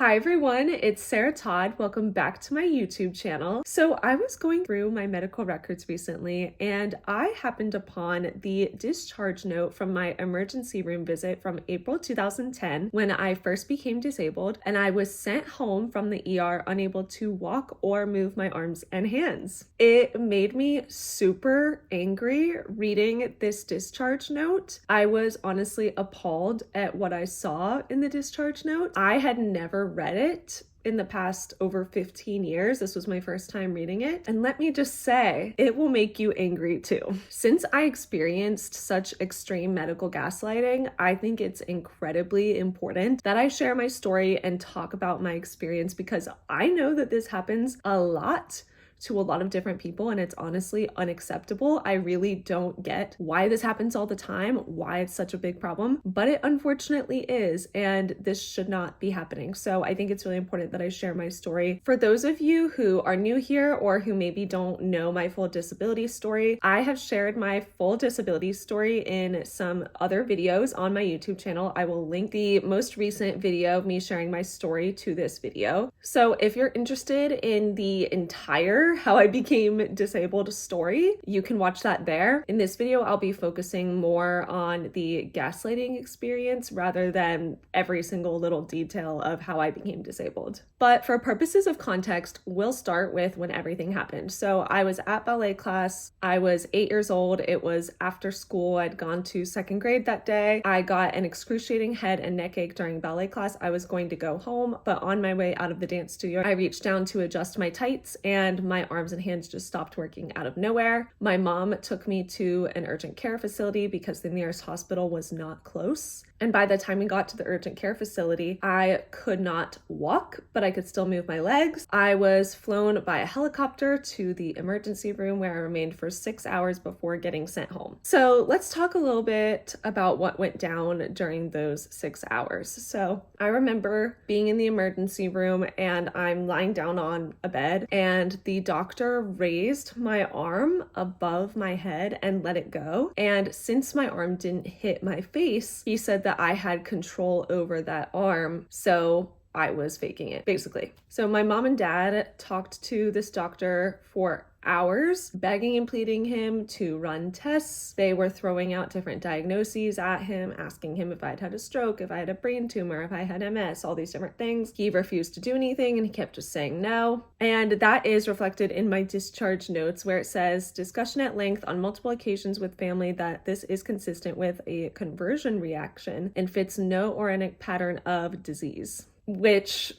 Hi everyone, it's Sarah Todd. Welcome back to my YouTube channel. So I was going through my medical records recently and I happened upon the discharge note from my emergency room visit from April 2010 when I first became disabled and I was sent home from the ER unable to walk or move my arms and hands. It made me super angry reading this discharge note. I was honestly appalled at what I saw in the discharge note. I had never read it in the past over 15 years. This was my first time reading it. And let me just say, it will make you angry too. Since I experienced such extreme medical gaslighting, I think it's incredibly important that I share my story and talk about my experience because I know that this happens a lot to a lot of different people and it's honestly unacceptable. I really don't get why this happens all the time, why it's such a big problem, but it unfortunately is, and this should not be happening. So I think it's really important that I share my story. For those of you who are new here or who maybe don't know my full disability story, I have shared my full disability story in some other videos on my YouTube channel. I will link the most recent video of me sharing my story to this video. So if you're interested in the entire how I became disabled story, you can watch that there. In this video, I'll be focusing more on the gaslighting experience rather than every single little detail of how I became disabled. But for purposes of context, we'll start with when everything happened. So I was at ballet class. I was 8 years old. It was after school. I'd gone to second grade that day. I got an excruciating head and neck ache during ballet class. I was going to go home, but on my way out of the dance studio, I reached down to adjust my tights and my arms and hands just stopped working out of nowhere. My mom took me to an urgent care facility because the nearest hospital was not close. And by the time we got to the urgent care facility, I could not walk, but I could still move my legs. I was flown by a helicopter to the emergency room where I remained for 6 hours before getting sent home. So let's talk a little bit about what went down during those 6 hours. So I remember being in the emergency room and I'm lying down on a bed and the doctor raised my arm above my head and let it go. And since my arm didn't hit my face, he said that I had control over that arm. So I was faking it, basically. So my mom and dad talked to this doctor for hours, begging and pleading him to run tests. They were throwing out different diagnoses at him, asking him if I'd had a stroke, if I had a brain tumor, if I had MS, all these different things. He refused to do anything and he kept just saying no. And that is reflected in my discharge notes where it says, discussion at length on multiple occasions with family that this is consistent with a conversion reaction and fits no organic pattern of disease. Which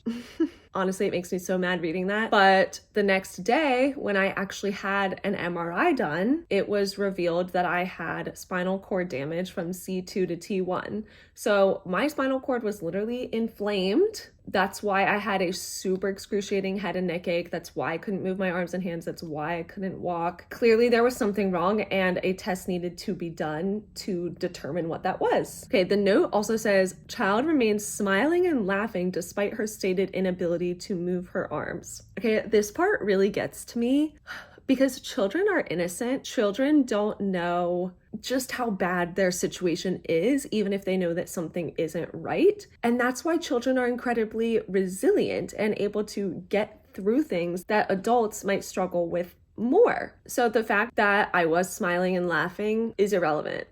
honestly, it makes me so mad reading that. But the next day, when I actually had an MRI done, it was revealed that I had spinal cord damage from C2 to T1. So my spinal cord was literally inflamed. That's why I had a super excruciating head and neck ache. That's why I couldn't move my arms and hands. That's why I couldn't walk. Clearly there was something wrong and a test needed to be done to determine what that was. Okay, the note also says, child remains smiling and laughing despite her stated inability to move her arms. Okay, this part really gets to me because children are innocent. Children don't know just how bad their situation is, even if they know that something isn't right. And that's why children are incredibly resilient and able to get through things that adults might struggle with more. So the fact that I was smiling and laughing is irrelevant.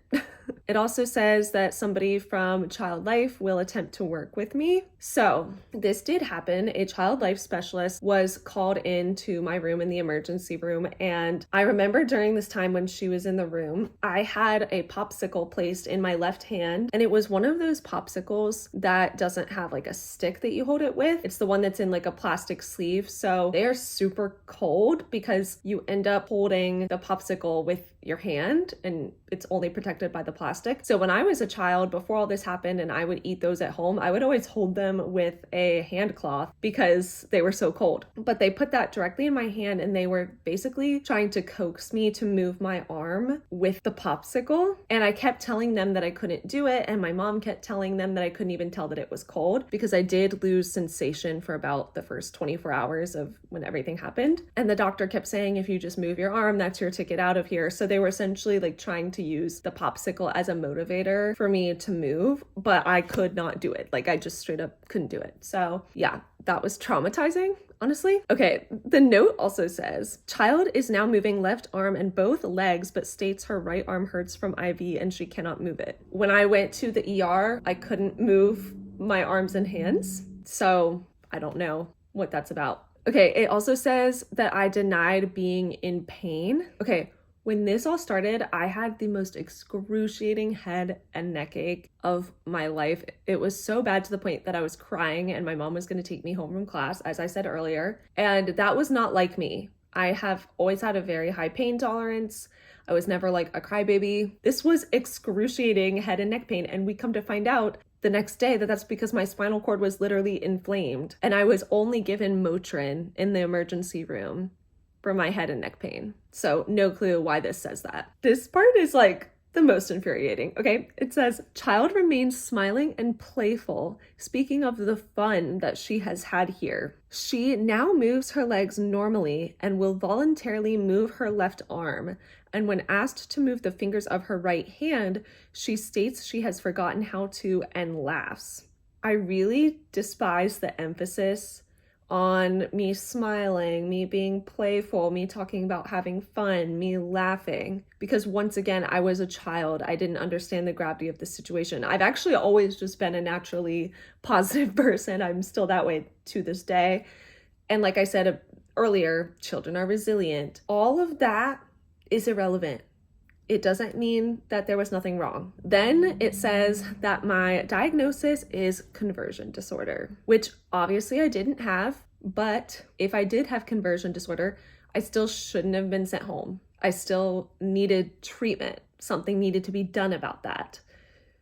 It also says that somebody from Child Life will attempt to work with me. So this did happen. A Child Life specialist was called into my room in the emergency room. And I remember during this time when she was in the room, I had a popsicle placed in my left hand. And it was one of those popsicles that doesn't have like a stick that you hold it with. It's the one that's in like a plastic sleeve. So they are super cold because you end up holding the popsicle with your hand and it's only protected by the plastic. So when I was a child, before all this happened and I would eat those at home, I would always hold them with a hand cloth because they were so cold. But they put that directly in my hand and they were basically trying to coax me to move my arm with the popsicle. And I kept telling them that I couldn't do it. And my mom kept telling them that I couldn't even tell that it was cold because I did lose sensation for about the first 24 hours of when everything happened. And the doctor kept saying, if you just move your arm, that's your ticket out of here. So they were essentially like trying to to use the popsicle as a motivator for me to move, but I could not do it. Like, I just straight up couldn't do it. So yeah, that was traumatizing, honestly. Okay, the note also says, child is now moving left arm and both legs, but states her right arm hurts from IV and she cannot move it. When I went to the ER, I couldn't move my arms and hands. So I don't know what that's about. Okay, it also says that I denied being in pain. Okay, when this all started, I had the most excruciating head and neck ache of my life. It was so bad to the point that I was crying and my mom was going to take me home from class, as I said earlier. And that was not like me. I have always had a very high pain tolerance. I was never like a crybaby. This was excruciating head and neck pain. And we come to find out the next day that that's because my spinal cord was literally inflamed. And I was only given Motrin in the emergency room for my head and neck pain. So no clue why this says that. This part is like the most infuriating. Okay, it says, child remains smiling and playful, speaking of the fun that she has had here. She now moves her legs normally and will voluntarily move her left arm. And when asked to move the fingers of her right hand, she states she has forgotten how to and laughs. I really despise the emphasis on me smiling, me being playful, me talking about having fun, me laughing. Because once again, I was a child. I didn't understand the gravity of the situation. I've actually always just been a naturally positive person. I'm still that way to this day. And like I said earlier, children are resilient. All of that is irrelevant. It doesn't mean that there was nothing wrong. Then it says that my diagnosis is conversion disorder, which obviously I didn't have, but if I did have conversion disorder, I still shouldn't have been sent home. I still needed treatment. Something needed to be done about that.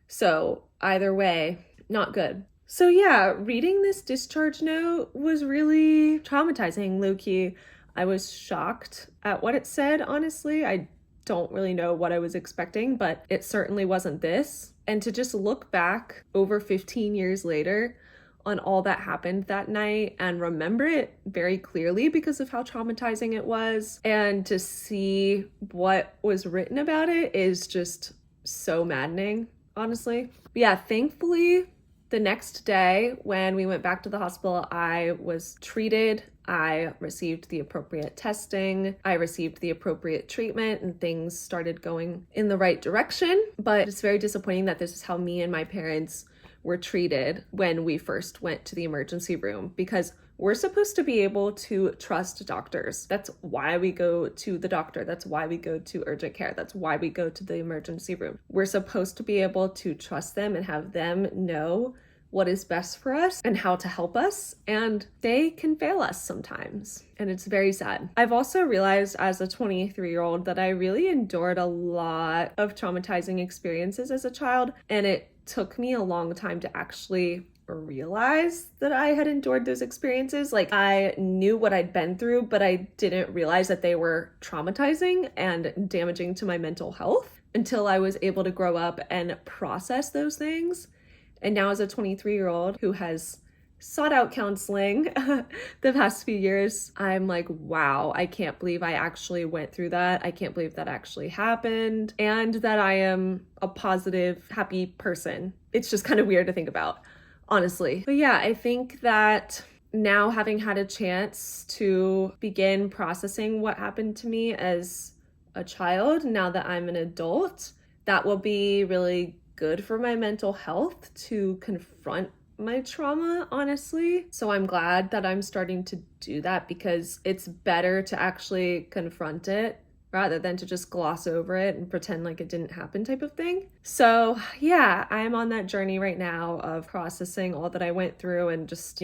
So either way, not good. So yeah, reading this discharge note was really traumatizing, low-key. I was shocked at what it said, honestly. I don't really know what I was expecting, but it certainly wasn't this. And to just look back over 15 years later on all that happened that night and remember it very clearly because of how traumatizing it was, and to see what was written about it is just so maddening, honestly. But yeah, thankfully, the next day when we went back to the hospital, I was treated. I received the appropriate testing, I received the appropriate treatment, and things started going in the right direction. But it's very disappointing that this is how me and my parents were treated when we first went to the emergency room, because we're supposed to be able to trust doctors. That's why we go to the doctor. That's why we go to urgent care. That's why we go to the emergency room. We're supposed to be able to trust them and have them know what is best for us and how to help us, and they can fail us sometimes, and it's very sad. I've also realized as a 23-year-old that I really endured a lot of traumatizing experiences as a child, and it took me a long time to actually realize that I had endured those experiences. Like, I knew what I'd been through, but I didn't realize that they were traumatizing and damaging to my mental health until I was able to grow up and process those things. And now as a 23-year-old who has sought out counseling the past few years, I'm like, wow, I can't believe I actually went through that. I can't believe that actually happened, and that I am a positive, happy person. It's just kind of weird to think about, honestly. But yeah, I think that now, having had a chance to begin processing what happened to me as a child, now that I'm an adult, that will be really good for my mental health to confront my trauma, honestly. So I'm glad that I'm starting to do that, because it's better to actually confront it rather than to just gloss over it and pretend like it didn't happen type of thing. So yeah, I'm on that journey right now of processing all that I went through and just,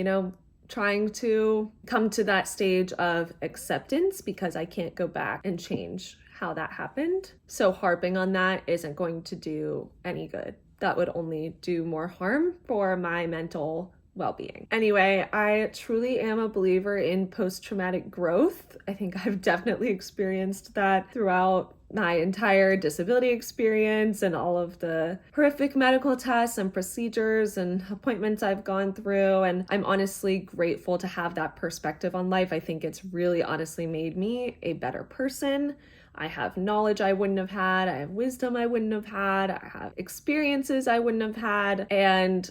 trying to come to that stage of acceptance, because I can't go back and change how that happened. So harping on that isn't going to do any good. That would only do more harm for my mental well-being. Anyway, I truly am a believer in post-traumatic growth. I think I've definitely experienced that throughout my entire disability experience and all of the horrific medical tests and procedures and appointments I've gone through. And I'm honestly grateful to have that perspective on life. I think it's really honestly made me a better person. I have knowledge I wouldn't have had, I have wisdom I wouldn't have had, I have experiences I wouldn't have had, and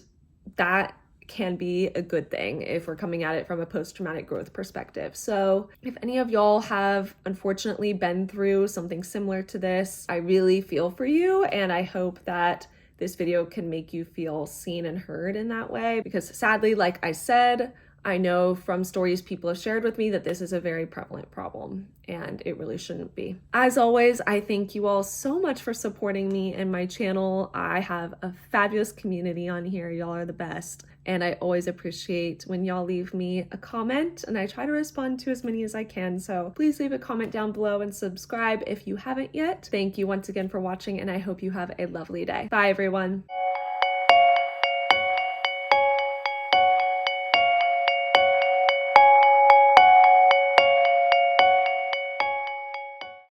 that can be a good thing if we're coming at it from a post-traumatic growth perspective. So if any of y'all have unfortunately been through something similar to this, I really feel for you, and I hope that this video can make you feel seen and heard in that way, because sadly, like I said, I know from stories people have shared with me that this is a very prevalent problem, and it really shouldn't be. As always, I thank you all so much for supporting me and my channel. I have a fabulous community on here. Y'all are the best. And I always appreciate when y'all leave me a comment, and I try to respond to as many as I can. So please leave a comment down below and subscribe if you haven't yet. Thank you once again for watching, and I hope you have a lovely day. Bye, everyone.